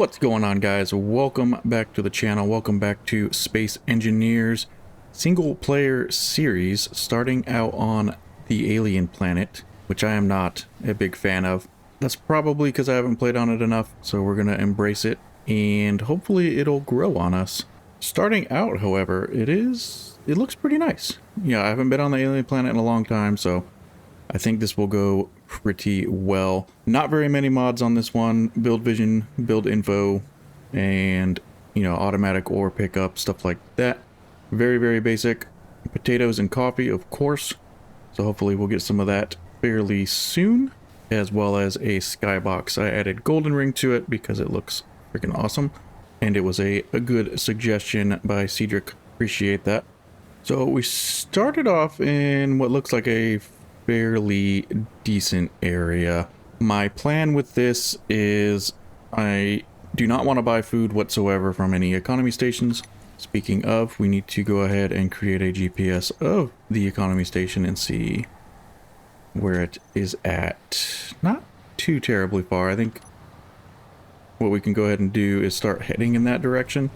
What's going on, guys? Welcome back to the channel. Welcome back to Space Engineers single player series, starting out on the alien planet, which I am not a big fan of. That's probably because I haven't played on it enough, so we're gonna embrace it and hopefully it'll grow on us. Starting out, however, it looks pretty nice. Yeah, I haven't been on the alien planet in a long time, so I think this will go pretty well. Not very many mods on this one. Build vision, build info, and automatic ore pickup, stuff like that. Very, very basic. Potatoes and coffee, of course. So hopefully we'll get some of that fairly soon, as well as a skybox. I added golden ring to it because it looks freaking awesome, and it was a good suggestion by Cedric. Appreciate that. So we started off in what looks like a fairly decent area. My plan with this is I do not want to buy food whatsoever from any economy stations. Speaking of, we need to go ahead and create a GPS of the economy station and see where it is at. Not too terribly far. I think what we can go ahead and do is start heading in that direction.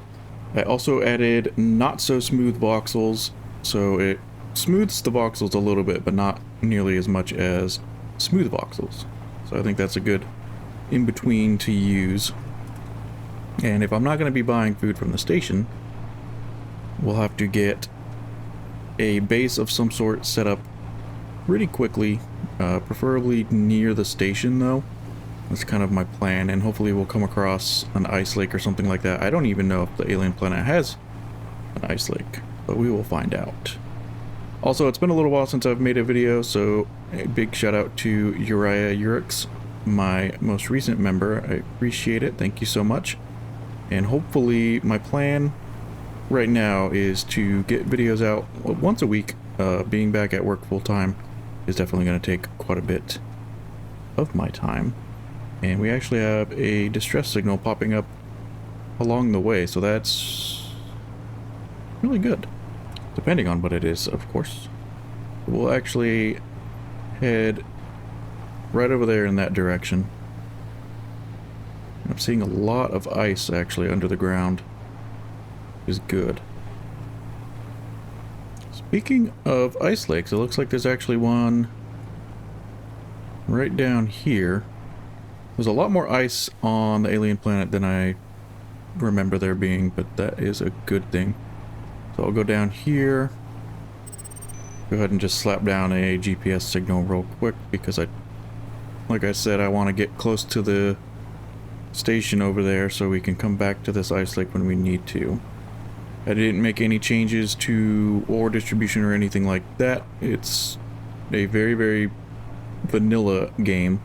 I also added not so smooth voxels, so it smooths the voxels a little bit, but not nearly as much as smooth voxels. So I think that's a good in-between to use. And if I'm not going to be buying food from the station, we'll have to get a base of some sort set up pretty quickly, preferably near the station though. That's kind of my plan, and hopefully we'll come across an ice lake or something like that. I don't even know if the alien planet has an ice lake, but we will find out. Also, it's been a little while since I've made a video, so a big shout out to Uriah Urix, my most recent member. I appreciate it. Thank you so much. And hopefully my plan right now is to get videos out once a week. Being back at work full time is definitely going to take quite a bit of my time. And we actually have a distress signal popping up along the way, so that's really good. Depending on what it is, of course. We'll actually head right over there in that direction. I'm seeing a lot of ice actually under the ground. Is good. Speaking of ice lakes, it looks like there's actually one right down here. There's a lot more ice on the alien planet than I remember there being, but that is a good thing. So I'll go down here, go ahead and just slap down a GPS signal real quick because like I said, I want to get close to the station over there so we can come back to this ice lake when we need to. I didn't make any changes to ore distribution or anything like that. It's a very, very vanilla game.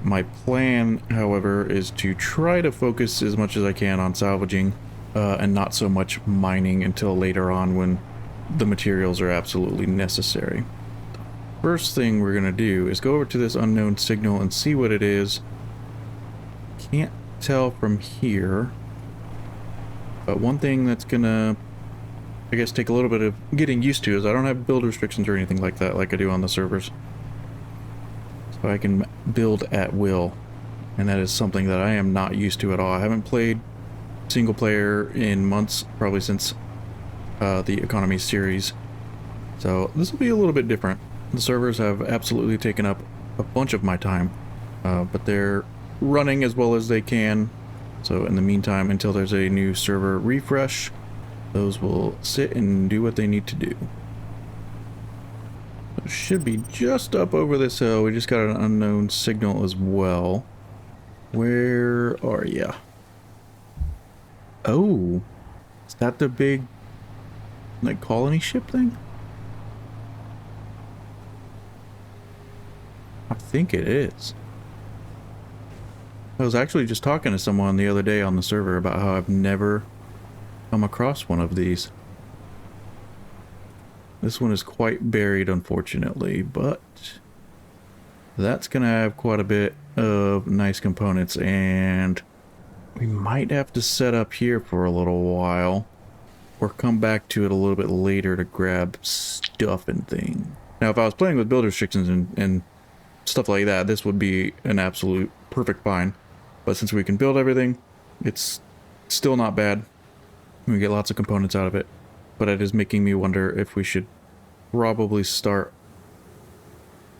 My plan, however, is to try to focus as much as I can on salvaging and not so much mining until later on when the materials are absolutely necessary. First thing we're going to do is go over to this unknown signal and see what it is. Can't tell from here, but one thing that's going to, I guess, take a little bit of getting used to is I don't have build restrictions or anything like that like I do on the servers. So I can build at will, and that is something that I am not used to at all. I haven't played single player in months, probably since the economy series, so this will be a little bit different. The servers have absolutely taken up a bunch of my time, but they're running as well as they can, so in the meantime, until there's a new server refresh, those will sit and do what they need to do. It should be just up over this hill. We just got an unknown signal as well. Where are ya? Oh, is that the big, like, colony ship thing? I think it is. I was actually just talking to someone the other day on the server about how I've never come across one of these. This one is quite buried, unfortunately, but that's gonna have quite a bit of nice components, and we might have to set up here for a little while, or come back to it a little bit later to grab stuff and things. Now, if I was playing with build restrictions and stuff like that, this would be an absolute perfect find. But since we can build everything, It's still not bad. We get lots of components out of it, but it is making me wonder if we should probably start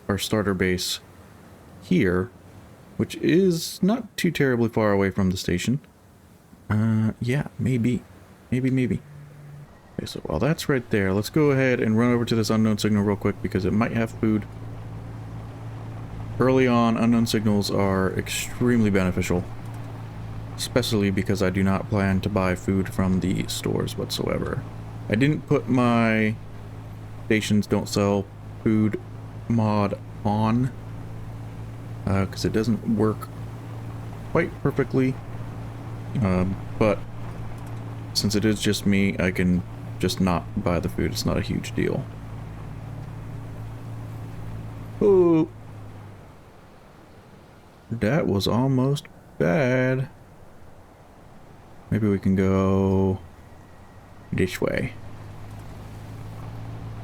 our starter base here, which is not too terribly far away from the station. Yeah, maybe. Maybe. Okay, so while that's right there, let's go ahead and run over to this unknown signal real quick because it might have food. Early on, unknown signals are extremely beneficial, especially because I do not plan to buy food from the stores whatsoever. I didn't put my stations don't sell food mod on because it doesn't work quite perfectly, but since it is just me, I can just not buy the food. It's not a huge deal. Oh, that was almost bad. Maybe we can go this way.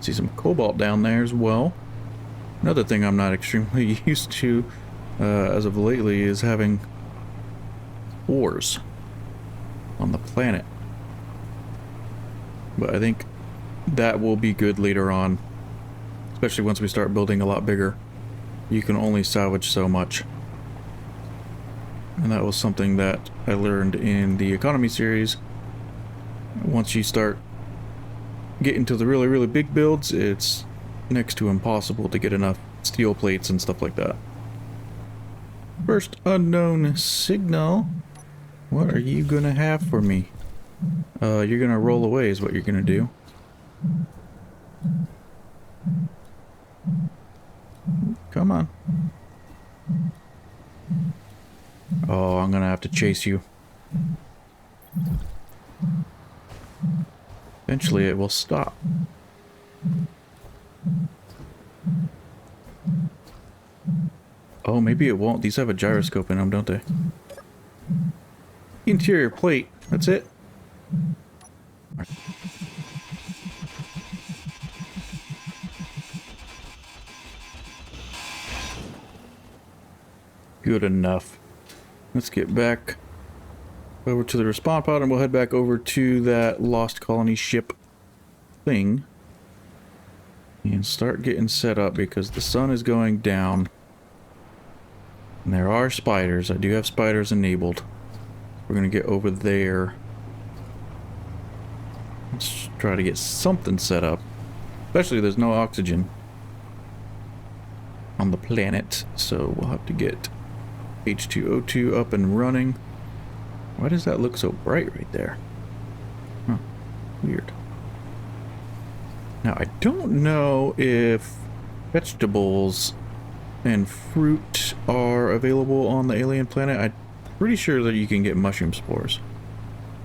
See some cobalt down there as well. Another thing I'm not extremely used to as of lately is having ores on the planet. But I think that will be good later on, especially once we start building a lot bigger. You can only salvage so much. And that was something that I learned in the economy series. Once you start getting to the really big builds, it's next to impossible to get enough steel plates and stuff like that. First unknown signal. What are you gonna have for me? You're gonna roll away is what you're gonna do. Come on. Oh, I'm gonna have to chase you. Eventually it will stop. Oh, maybe it won't. These have a gyroscope in them, don't they? Interior plate. That's it. Good enough. Let's get back over to the respawn pod and we'll head back over to that Lost Colony ship thing and start getting set up because the sun is going down and there are spiders. I do have spiders enabled. We're gonna get over there. Let's try to get something set up, especially there's no oxygen on the planet, so we'll have to get H2O2 up and running. Why does that look so bright right there? Huh, weird. Now, I don't know if vegetables and fruit are available on the alien planet. I'm pretty sure that you can get mushroom spores.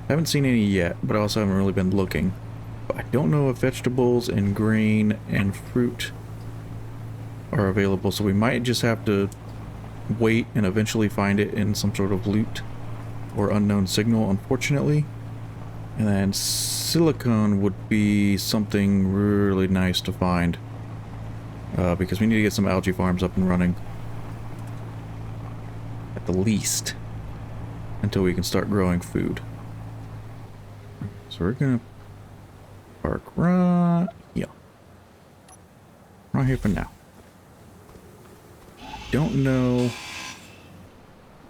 I haven't seen any yet, but I also haven't really been looking. But I don't know if vegetables and grain and fruit are available, so we might just have to wait and eventually find it in some sort of loot or unknown signal, unfortunately. And then silicone would be something really nice to find because we need to get some algae farms up and running at the least until we can start growing food. So we're gonna park right here for now. Don't know.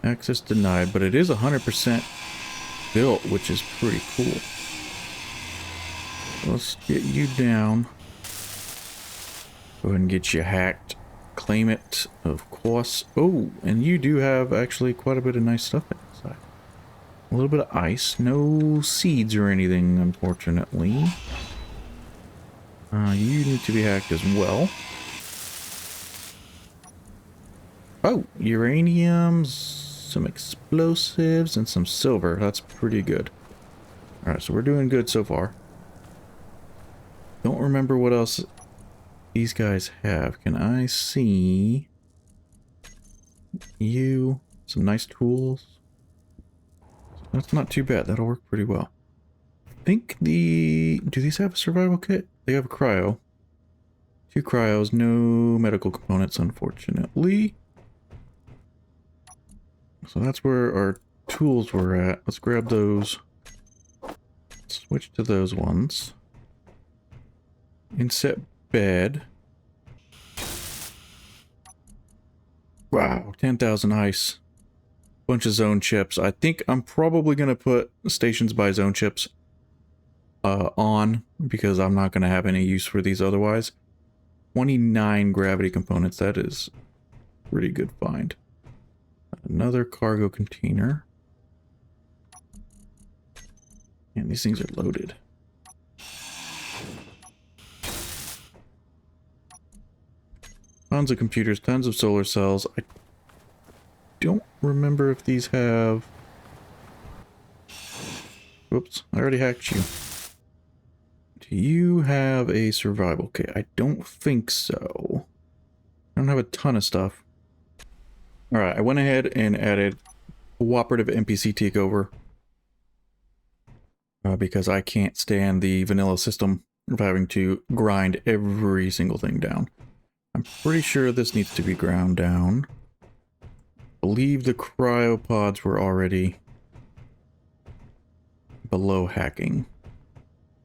Access denied, but it is 100% built, which is pretty cool. Let's get you down. Go ahead and get you hacked. Claim it, of course. Oh, and you do have actually quite a bit of nice stuff inside. A little bit of ice. No seeds or anything, unfortunately. You need to be hacked as well. Oh, uranium, some explosives, and some silver. That's pretty good. Alright, so we're doing good so far. Don't remember what else these guys have. Can I see you? Some nice tools. That's not too bad. That'll work pretty well. I think do these have a survival kit? They have a cryo. 2 cryos, no medical components, unfortunately. So that's where our tools were at. Let's grab those. Switch to those ones. Inset bed. Wow, 10,000 ice. Bunch of zone chips. I think I'm probably going to put stations by zone chips on, because I'm not going to have any use for these otherwise. 29 gravity components. That is pretty good find. Another cargo container. And these things are loaded. Tons of computers, tons of solar cells. I don't remember if these have... Oops, I already hacked you. Do you have a survival kit? I don't think so. I don't have a ton of stuff. Alright, I went ahead and added cooperative NPC takeover. Because I can't stand the vanilla system of having to grind every single thing down. I'm pretty sure this needs to be ground down. I believe the cryopods were already below hacking.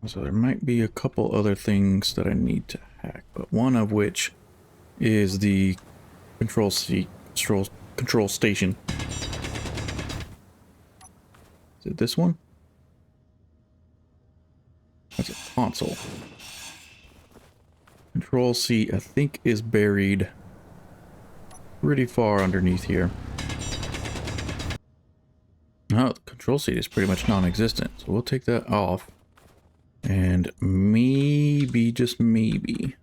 So there might be a couple other things that I need to hack, but one of which is the control station. Is it this one? That's a console. Control seat, I think, is buried pretty far underneath here. Oh, the control seat is pretty much non-existent, so we'll take that off. And maybe, just maybe...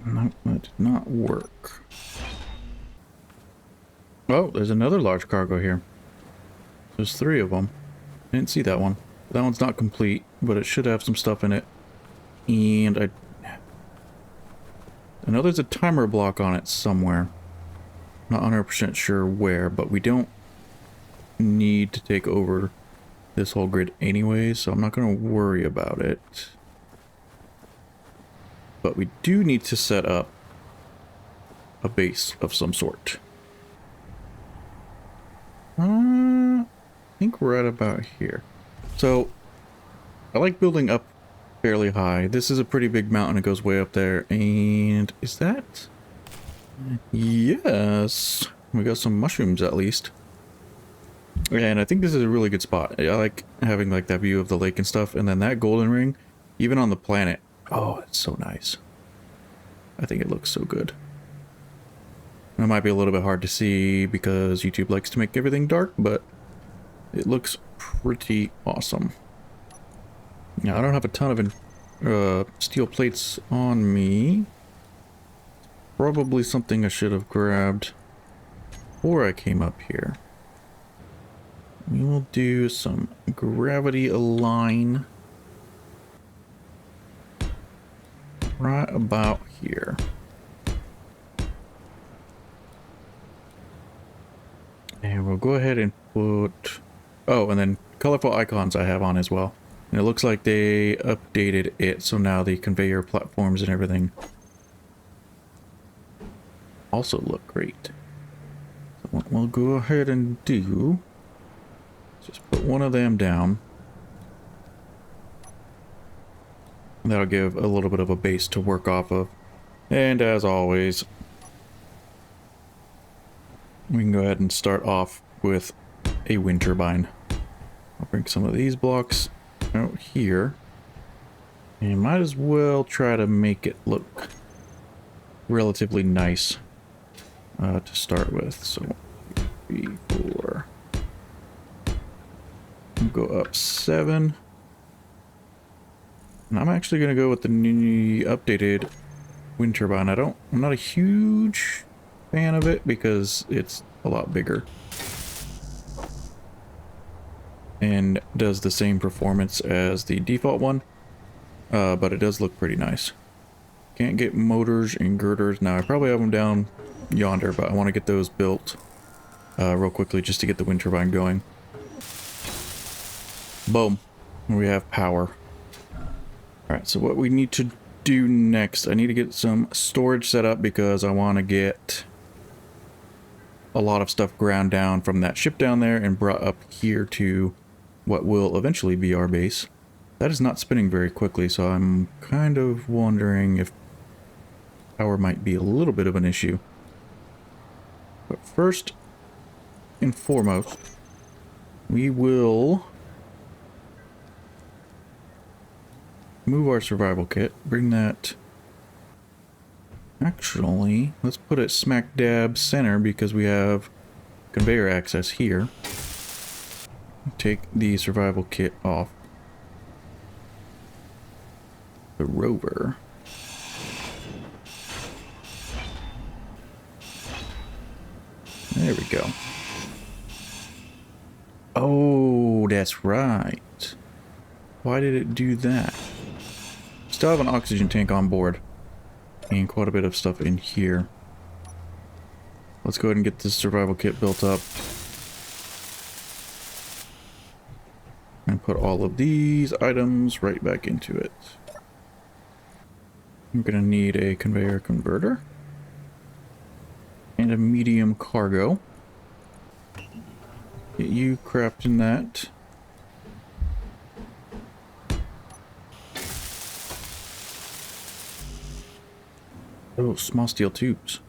No, that did not work. Oh, there's another large cargo here. There's 3 of them. I didn't see that one. That one's not complete, but it should have some stuff in it. And I know there's a timer block on it somewhere. Not 100% sure where, but we don't need to take over this whole grid anyway, so I'm not going to worry about it. But we do need to set up a base of some sort. I think we're at about here. So, I like building up fairly high. This is a pretty big mountain. It goes way up there. And is that? Yes. We got some mushrooms at least. And I think this is a really good spot. I like having like that view of the lake and stuff. And then that golden ring, even on the planet. Oh, it's so nice. I think it looks so good. It might be a little bit hard to see because YouTube likes to make everything dark, but it looks pretty awesome. Now, I don't have a ton of steel plates on me. Probably something I should have grabbed before I came up here. We will do some gravity align right about here. And we'll go ahead and put... Oh, and then colorful icons I have on as well. And it looks like they updated it, so now the conveyor platforms and everything also look great. So what we'll go ahead and do is just put one of them down. That'll give a little bit of a base to work off of. And as always, we can go ahead and start off with a wind turbine. I'll bring some of these blocks out here. And might as well try to make it look relatively nice to start with. So 3, 4. We'll go up 7. And I'm actually going to go with the new updated wind turbine. I'm not a huge fan of it because it's a lot bigger and does the same performance as the default one, but it does look pretty nice. Can't get motors and girders now. I probably have them down yonder, but I want to get those built real quickly just to get the wind turbine going. Boom, we have power. Alright, so what we need to do next, I need to get some storage set up because I want to get a lot of stuff ground down from that ship down there and brought up here to what will eventually be our base. That is not spinning very quickly, so I'm kind of wondering if power might be a little bit of an issue. But first and foremost, we will move our survival kit, bring that... Actually, let's put it smack dab center because we have conveyor access here. Take the survival kit off the rover. There we go. Oh, that's right. Why did it do that? Still have an oxygen tank on board. And quite a bit of stuff in here. Let's go ahead and get this survival kit built up. And put all of these items right back into it. I'm gonna need a conveyor converter. And a medium cargo. Get you crafting that. Oh, small steel tubes.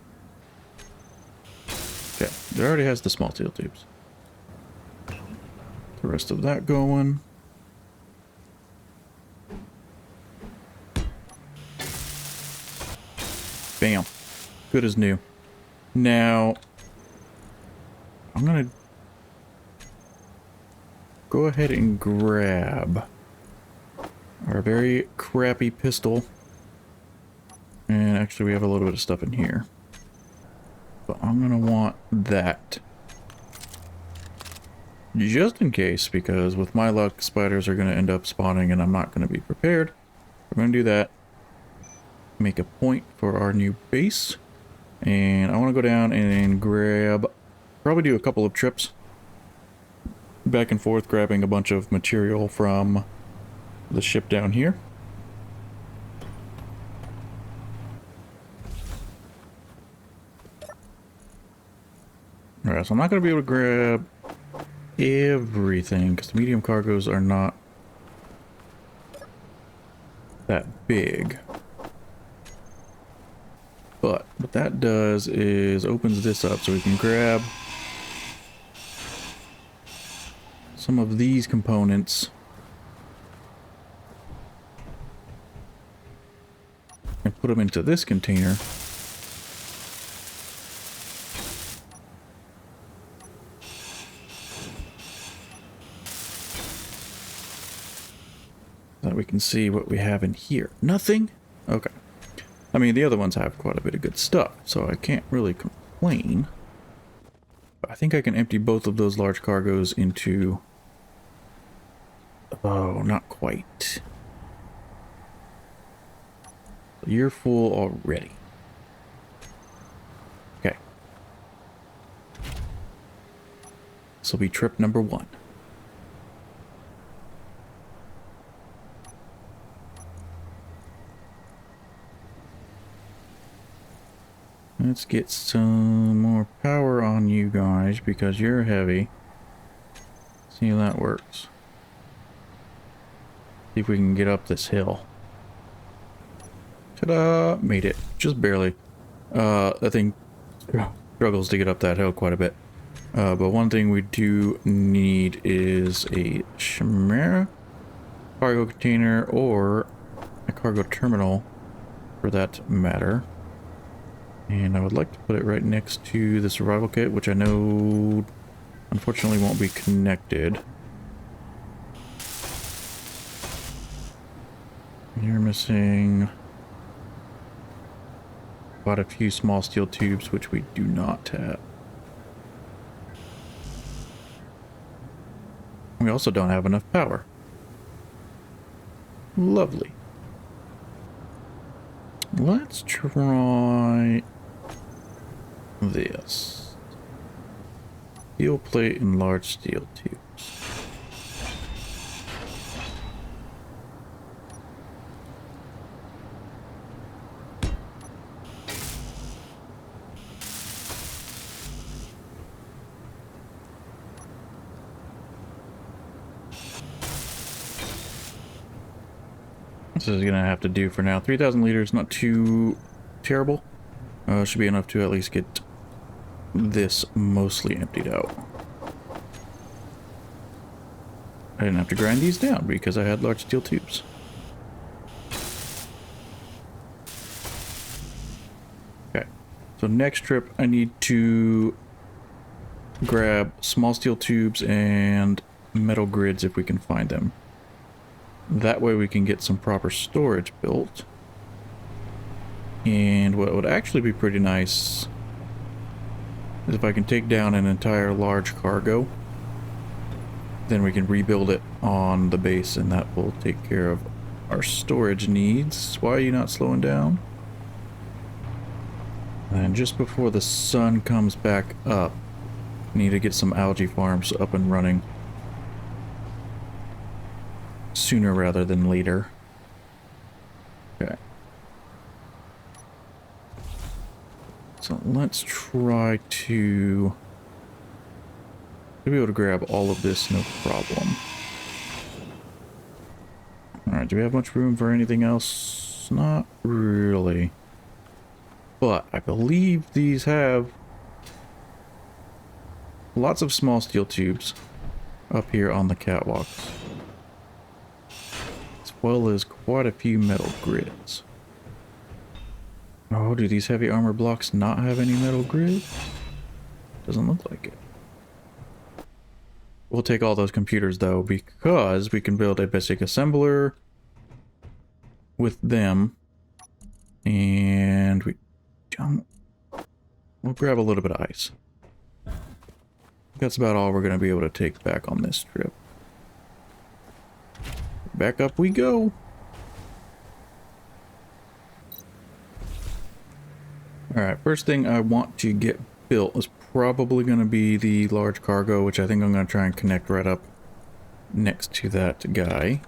Okay, it already has the small steel tubes. The rest of that going. Bam. Good as new. Now, I'm gonna go ahead and grab our very crappy pistol. And actually we have a little bit of stuff in here. But I'm gonna want that. Just in case, because with my luck, spiders are gonna end up spawning and I'm not gonna be prepared. We're gonna do that. Make a point for our new base. And I wanna go down and grab, probably do a couple of trips. Back and forth, grabbing a bunch of material from the ship down here. Alright, so I'm not going to be able to grab everything because the medium cargoes are not that big. But what that does is opens this up so we can grab some of these components and put them into this container. That we can see what we have in here. Nothing? Okay. I mean, the other ones have quite a bit of good stuff, so I can't really complain. But I think I can empty both of those large cargoes into... Oh, not quite. You're full already. Okay. This will be trip number 1. Let's get some more power on you guys because you're heavy. See how that works. See if we can get up this hill. Ta-da! Made it. Just barely. That thing struggles to get up that hill quite a bit. But one thing we do need is a Chimera cargo container or a cargo terminal for that matter. And I would like to put it right next to the survival kit, which I know unfortunately won't be connected. You're missing quite a few small steel tubes, which we do not have. We also don't have enough power. Lovely. Let's try this. Steel plate and large steel tubes. This is gonna have to do for now. 3,000 liters, not too terrible. Should be enough to at least get this mostly emptied out. I didn't have to grind these down because I had large steel tubes. Okay, so next trip I need to grab small steel tubes and metal grids if we can find them. That way we can get some proper storage built. And what would actually be pretty nice is if I can take down an entire large cargo, then we can rebuild it on the base, and that will take care of our storage needs. Why are you not slowing down? And just before the sun comes back up, we need to get some algae farms up and running sooner rather than later. Okay. So let's try to be able to grab all of this, no problem. Alright, do we have much room for anything else? Not really. But I believe these have lots of small steel tubes up here on the catwalks, as well as quite a few metal grids. Oh, do these heavy armor blocks not have any metal grids? Doesn't look like it. We'll take all those computers though, because we can build a basic assembler with them, and we don't. We'll grab a little bit of ice. That's about all we're going to be able to take back on this trip. Back up we go. Alright, first thing I want to get built is probably going to be the large cargo, which I think I'm going to try and connect right up next to that guy.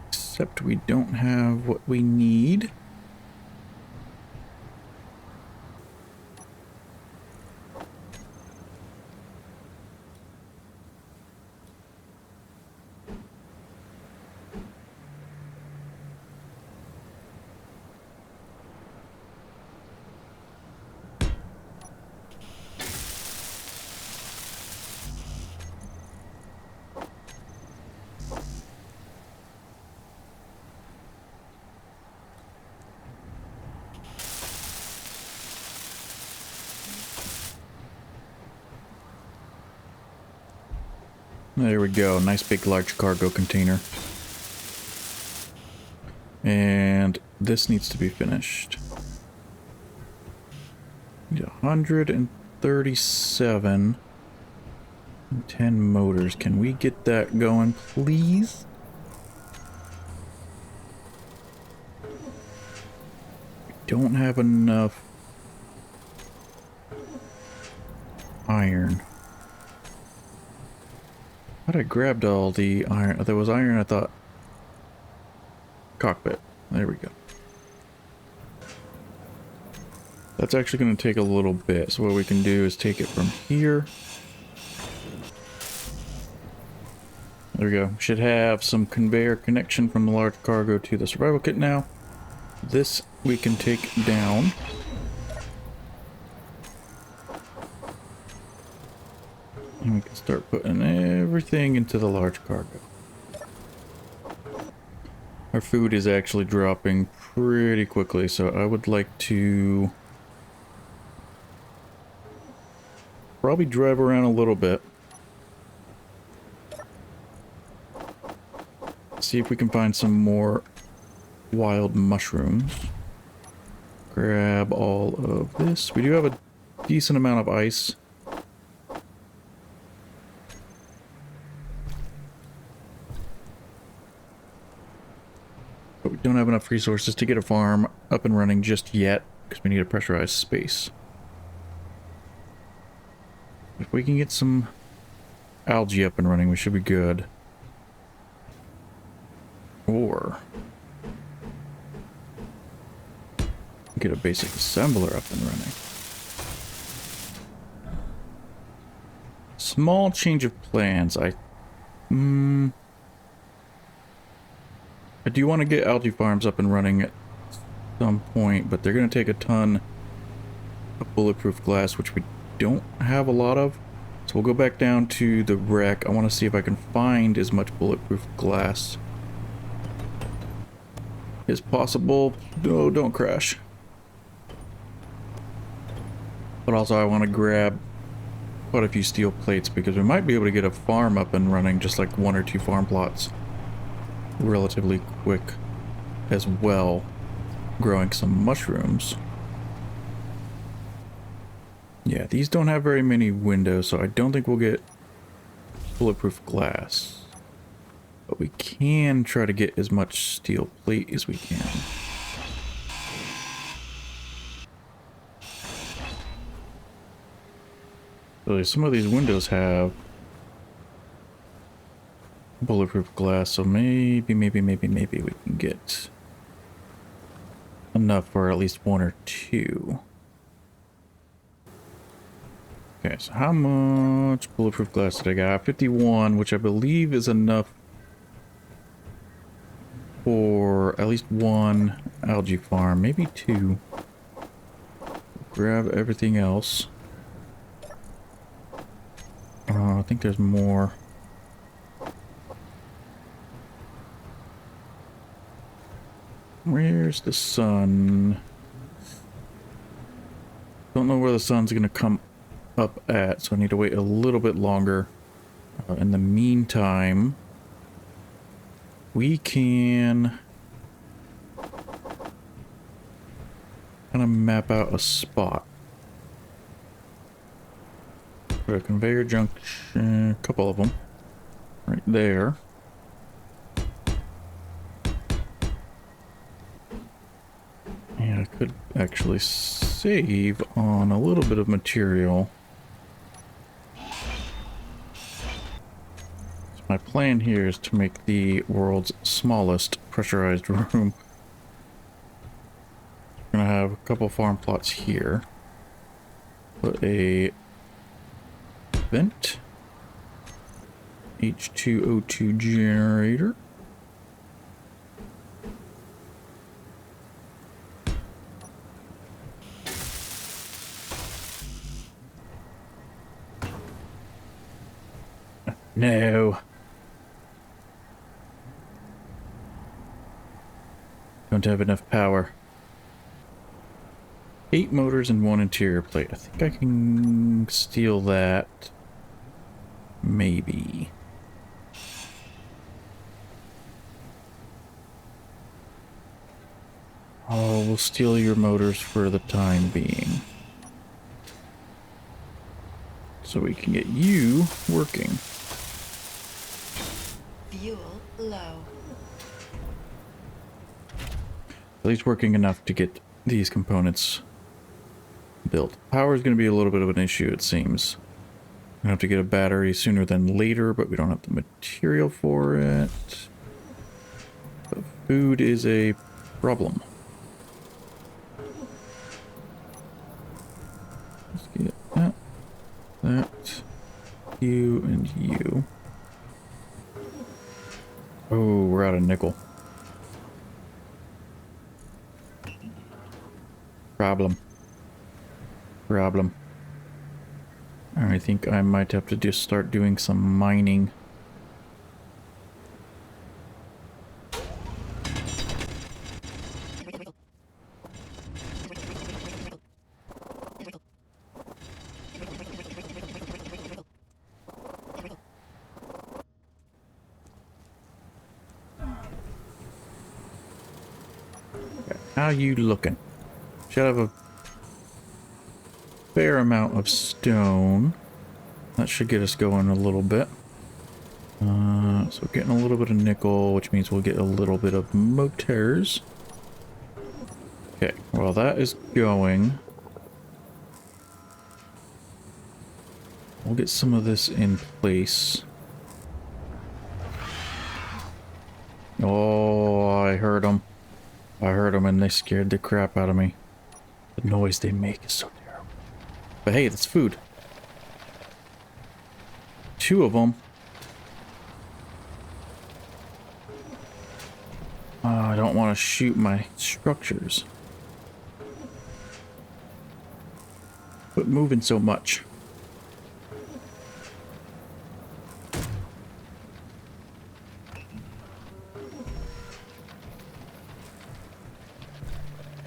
Except we don't have what we need. There we go, nice big large cargo container. And this needs to be finished. Need 137 and 10 motors. Can we get that going, please? We don't have enough iron. I thought I grabbed all the iron. There was iron, I thought. Cockpit. There we go. That's actually going to take a little bit. So what we can do is take it from here. There we go. Should have some conveyor connection from the large cargo to the survival kit now. This we can take down. And we can start putting everything into the large cargo. Our food is actually dropping pretty quickly, so I would like to probably drive around a little bit. See if we can find some more wild mushrooms. Grab all of this. We do have a decent amount of ice. But we don't have enough resources to get a farm up and running just yet, because we need a pressurized space. If we can get some algae up and running, we should be good. Or get a basic assembler up and running. small change of plans. I do want to get algae farms up and running at some point, but they're going to take a ton of bulletproof glass, which we don't have a lot of. So we'll go back down to the wreck. I want to see if I can find as much bulletproof glass as possible. No, don't crash. But also I want to grab quite a few steel plates because we might be able to get a farm up and running, just like 1 or 2 farm plots, relatively quick as well, growing some mushrooms. Yeah, these don't have very many windows, so I don't think we'll get bulletproof glass. But we can try to get as much steel plate as we can. So some of these windows have bulletproof glass, so maybe we can get enough for at least 1 or 2. Okay, so how much bulletproof glass did I got? 51, which I believe is enough for at least 1 algae farm, maybe 2. Grab everything else. I think there's more. Where's the sun? Don't know where the sun's gonna come up at, so I need to wait a little bit longer. In the meantime, we can kind of map out a spot. Put a conveyor junction, a couple of them, right there. And I could actually save on a little bit of material. So my plan here is to make the world's smallest pressurized room. We're gonna have a couple farm plots here. Put a vent, H2O2 generator. No. Don't have enough power. 8 motors and 1 interior plate. I think I can steal that. Maybe. Oh, we'll steal your motors for the time being, so we can get you working. Fuel low. At least working enough to get these components built. Power is going to be a little bit of an issue, it seems. We're going to have to get a battery sooner than later, but we don't have the material for it. But food is a problem. Let's get that, you, and you. Oh, we're out of nickel. Problem. I think I might have to just start doing some mining. How you looking? Should have a fair amount of stone. That should get us going a little bit. So getting a little bit of nickel, which means we'll get a little bit of motors. Okay, well that is going. We'll get some of this in place. Oh, I heard them. I heard them and they scared the crap out of me. The noise they make is so terrible. But hey, that's food. two of them. I don't want to shoot my structures. Quit moving so much.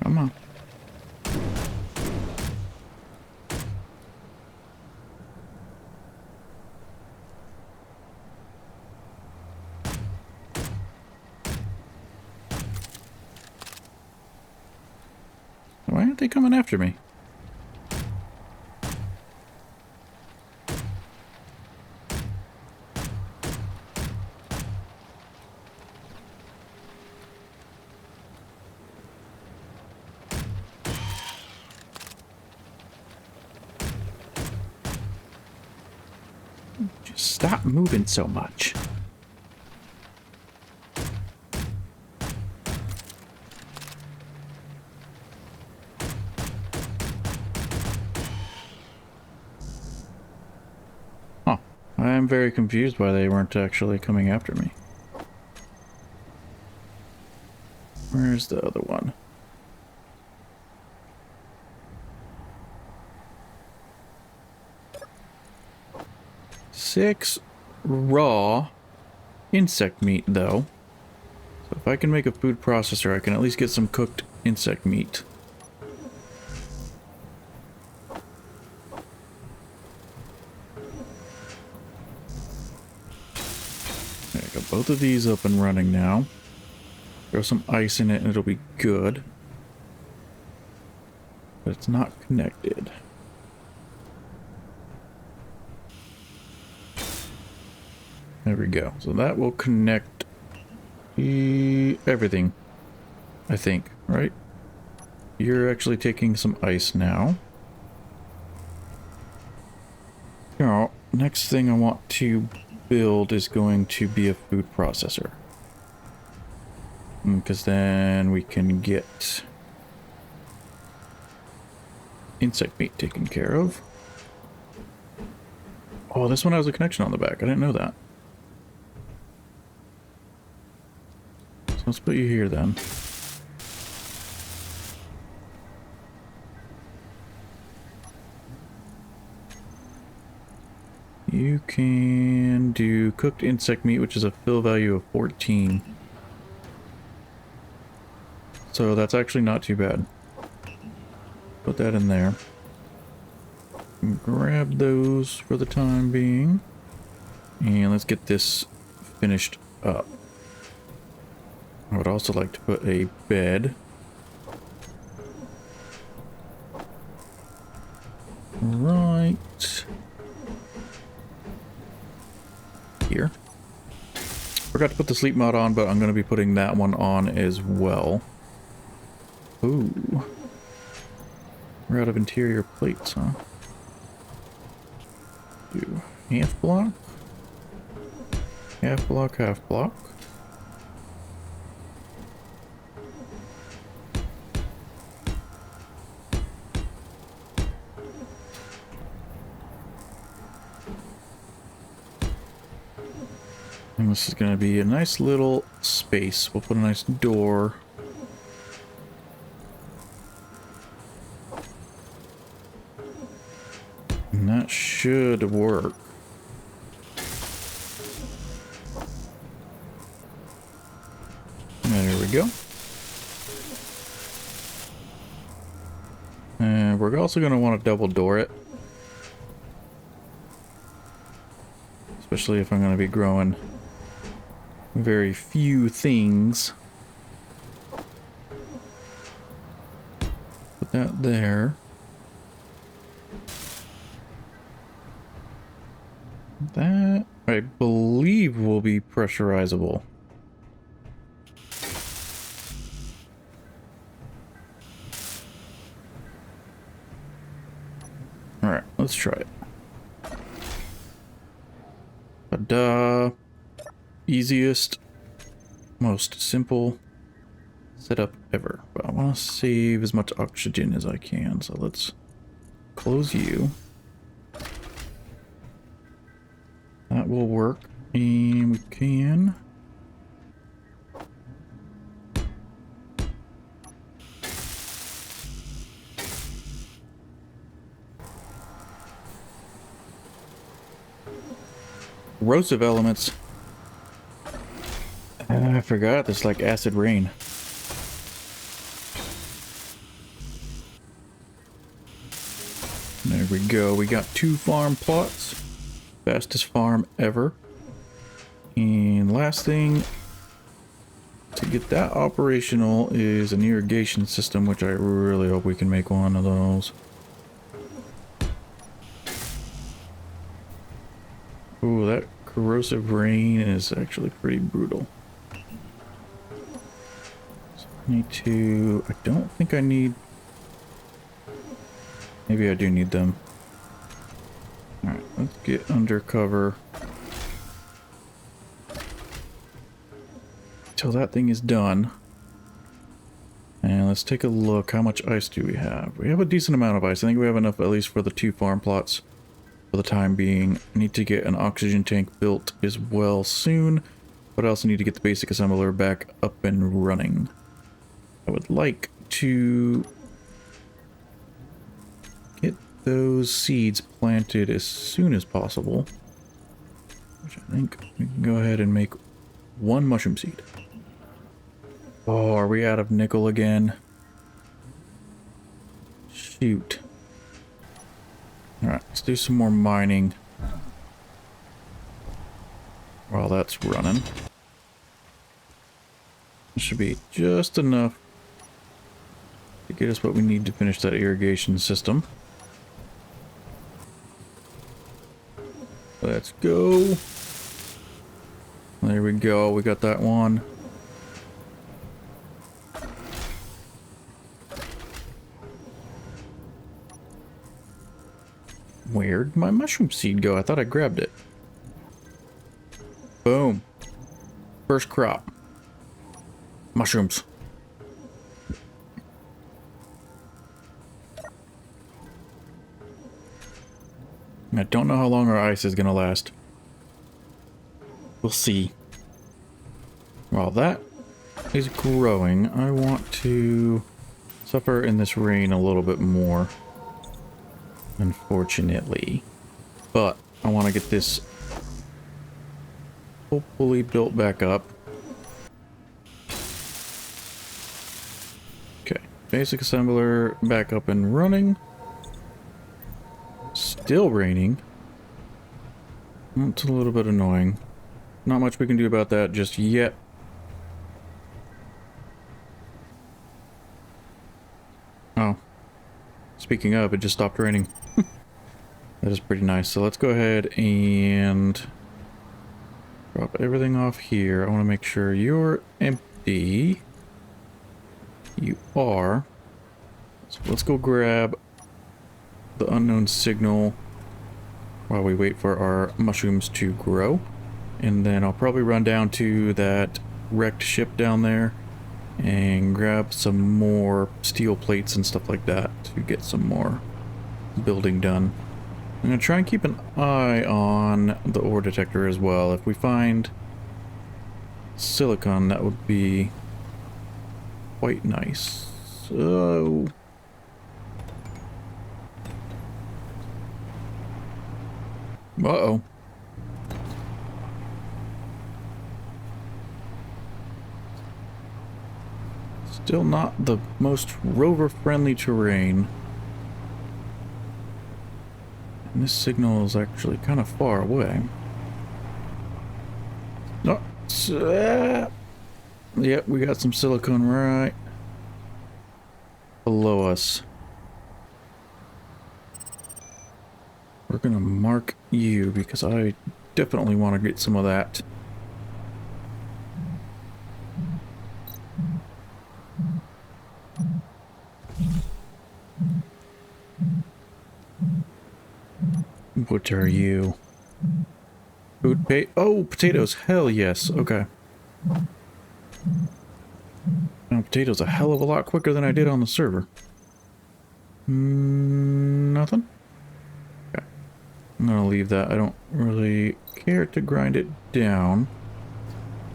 Come on. Why aren't they coming after me? Just stop moving so much. Huh. I am very confused why they weren't actually coming after me. Where's the other one? Six raw insect meat, though. So if I can make a food processor, I can at least get some cooked insect meat. Okay, I got both of these up and running now. Throw some ice in it and it'll be good. But it's not connected. There we go. So that will connect everything, I think, right? You're actually taking some ice now. Now, next thing I want to build is going to be a food processor. Because then we can get insect meat taken care of. Oh, this one has a connection on the back. I didn't know that. So let's put you here then. You can do cooked insect meat, which is a fill value of 14. So that's actually not too bad. Put that in there. Grab those for the time being. And let's get this finished up. I would also like to put a bed. Right here. Forgot to put the sleep mode on, but I'm going to be putting that one on as well. Ooh. We're out of interior plates, huh? Do half block. Half block, half block. And this is going to be a nice little space. We'll put a nice door. And that should work. There we go. And we're also going to want to double door it. Especially if I'm going to be growing very few things. Put that there. That, I believe, will be pressurizable. Alright, let's try it. Ta-da! Easiest, most simple setup ever. But I want to save as much oxygen as I can, so let's close you. That will work. And we can... corrosive elements. I forgot there's like acid rain. There we go. We got 2 farm plots. Fastest farm ever. And last thing to get that operational is an irrigation system, which I really hope we can make one of those. Ooh, that corrosive rain is actually pretty brutal. So I need to... I don't think I need... Maybe I do need them. Alright, let's get under cover. Till that thing is done. And let's take a look. How much ice do we have? We have a decent amount of ice. I think we have enough at least for the 2 farm plots for the time being. I need to get an oxygen tank built as well soon. But I also need to get the basic assembler back up and running. I would like to get those seeds planted as soon as possible. Which I think we can go ahead and make 1 mushroom seed. Oh, are we out of nickel again? Shoot. Alright, let's do some more mining while that's running. This should be just enough to get us what we need to finish that irrigation system. Let's go. There we go. We got that one. Where'd my mushroom seed go? I thought I grabbed it. Boom. First crop. Mushrooms. I don't know how long our ice is gonna last. We'll see. While that is growing, I want to suffer in this rain a little bit more. Unfortunately. But I want to get this hopefully built back up. Okay. Basic assembler back up and running. Still raining. It's a little bit annoying. Not much we can do about that just yet. Oh. Speaking of, it just stopped raining. That is pretty nice. So let's go ahead and drop everything off here. I want to make sure you're empty. You are. So let's go grab the unknown signal while we wait for our mushrooms to grow. And then I'll probably run down to that wrecked ship down there and grab some more steel plates and stuff like that to get some more building done. I'm going to try and keep an eye on the ore detector as well. If we find silicon, that would be quite nice. So... uh-oh. Still not the most rover-friendly terrain. And this signal is actually kind of far away. Oh, yep, we got some silicone right below us. We're gonna mark you because I definitely want to get some of that. What are you? Food pay? Oh, potatoes. Hell yes. Okay. Now, potatoes a hell of a lot quicker than I did on the server. Nothing? Okay. I'm gonna leave that. I don't really care to grind it down.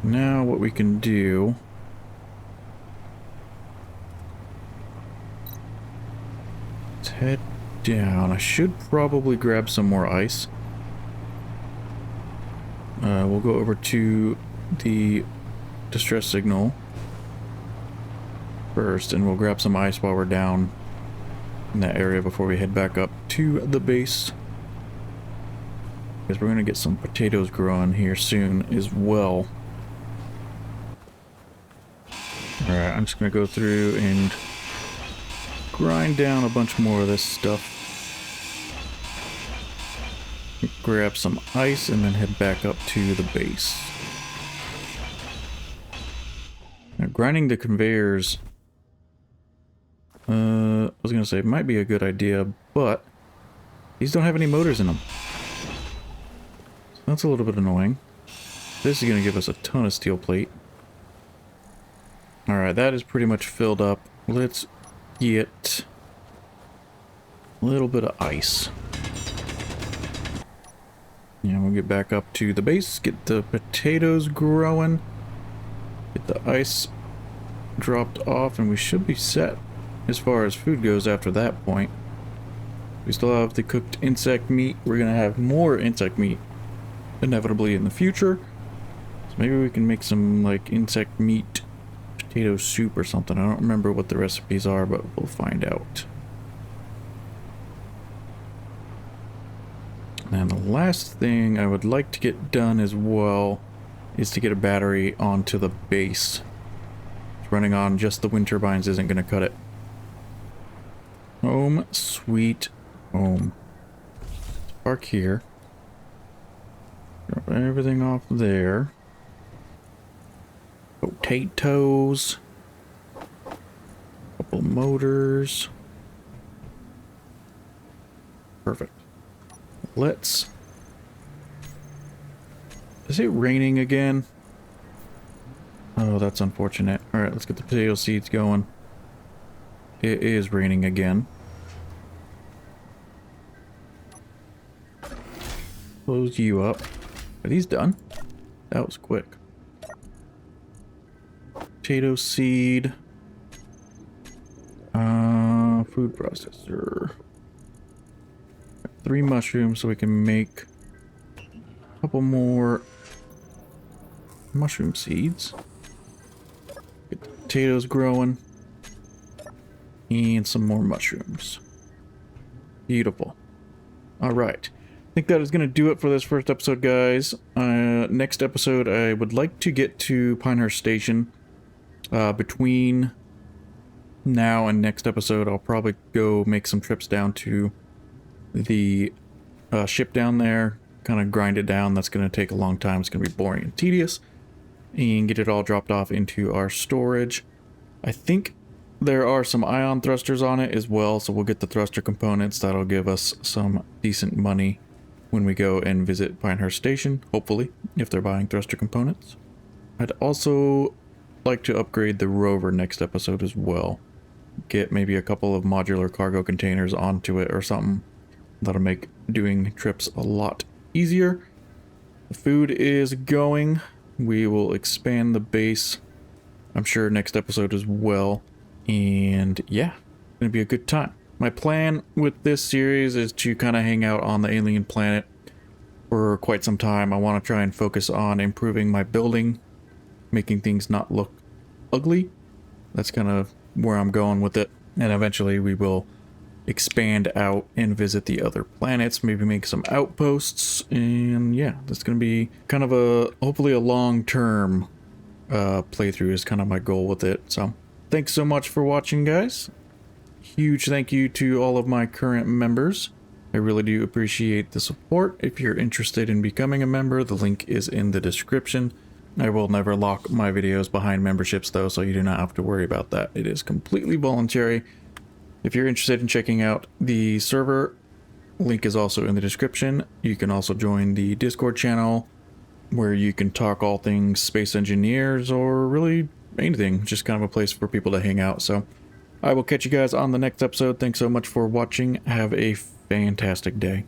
Now what we can do... let's head down. I should probably grab some more ice. We'll go over to the distress signal first, and we'll grab some ice while we're down in that area before we head back up to the base. Because we're going to get some potatoes growing here soon as well. Alright, I'm just going to go through and grind down a bunch more of this stuff. Grab some ice and then head back up to the base. Now, grinding the conveyors, I was going to say it might be a good idea, but these don't have any motors in them. So that's a little bit annoying. This is going to give us a ton of steel plate. Alright, that is pretty much filled up. Let's get a little bit of ice. Yeah, we'll get back up to the base, get the potatoes growing, get the ice dropped off, and we should be set as far as food goes after that point. We still have the cooked insect meat. We're going to have more insect meat inevitably in the future. So maybe we can make some like insect meat potato soup or something. I don't remember what the recipes are, but we'll find out. And the last thing I would like to get done as well is to get a battery onto the base. Running on just the wind turbines isn't going to cut it. Home sweet home. Let's park here. Drop everything off there. Potatoes. Couple motors. Perfect. Let's... is it raining again? Oh, that's unfortunate. Alright, let's get the potato seeds going. It is raining again. Close you up. Are these done? That was quick. Potato seed. Food processor. 3 mushrooms so we can make a couple more mushroom seeds. Get the potatoes growing. And some more mushrooms. Beautiful. Alright. I think that is going to do it for this first episode, guys. Next episode, I would like to get to Pinehurst Station. Between now and next episode, I'll probably go make some trips down to the ship down there. Kind of grind it down. That's going to take a long time. It's going to be boring and tedious. And get it all dropped off into our storage. I think there are some ion thrusters on it as well, so we'll get the thruster components. That'll give us some decent money when we go and visit Pinehurst Station, hopefully, if they're buying thruster components. I'd also like to upgrade the rover next episode as well. Get maybe a couple of modular cargo containers onto it or something. That'll make doing trips a lot easier. The food is going. We will expand the base, I'm sure, next episode as well. And yeah, it's gonna be a good time. My plan with this series is to kind of hang out on the alien planet for quite some time. I want to try and focus on improving my building, making things not look ugly. That's kind of where I'm going with it. And eventually we will expand out and visit the other planets, maybe make some outposts. And yeah, that's going to be kind of a, hopefully a long-term playthrough is kind of my goal with it. So thanks so much for watching, guys. Huge thank you to all of my current members. I really do appreciate the support. If you're interested in becoming a member, the link is in the description. I will never lock my videos behind memberships though, so you do not have to worry about that. It is completely voluntary. If you're interested in checking out the server, link is also in the description. You can also join the Discord channel where you can talk all things space engineers or really anything. Just kind of a place for people to hang out. So I will catch you guys on the next episode. Thanks so much for watching. Have a fantastic day.